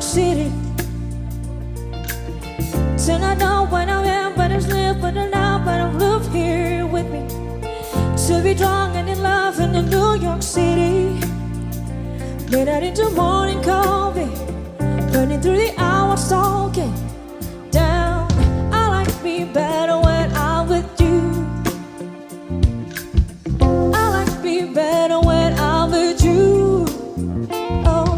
City. Till I know when I am, but I'm live, but I'm now, but I'm live here with me. To be drunk and in love in the New York City. Midnight into morning coffee, burning through the hours talking down. I like me better when I'm with you. I like me better when I'm with you. Oh,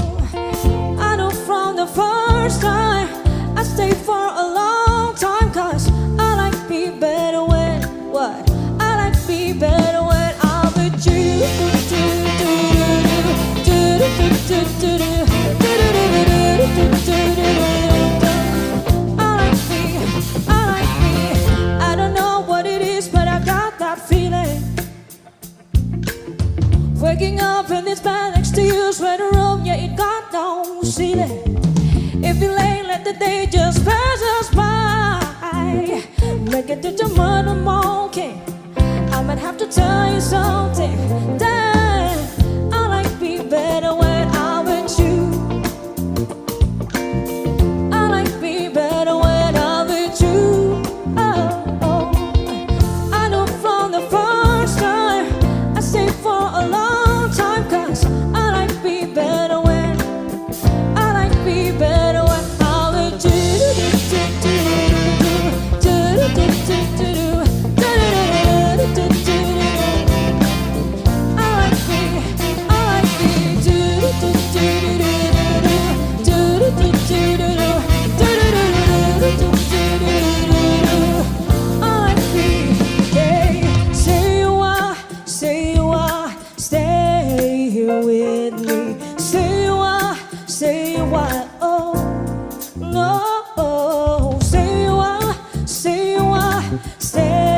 I know from the first time I stayed for a long time, 'cause I like me better when what? I like me better when I'm with you. I don't know what it is, but I got that feeling. Waking up in this bed next to you, sweater room, yeah, it got no ceiling. If you lay, let the day just pass us by. Make it to tomorrow morning. I might have to tell you something. Damn, I like me better when I'm with you. I like me better when I'm with you. Oh, oh. I know from the first time I stayed for a long time, 'cause I like me better when I like me better when I'm with you. Stay here with me. Say you are, oh no. Say you are, stay.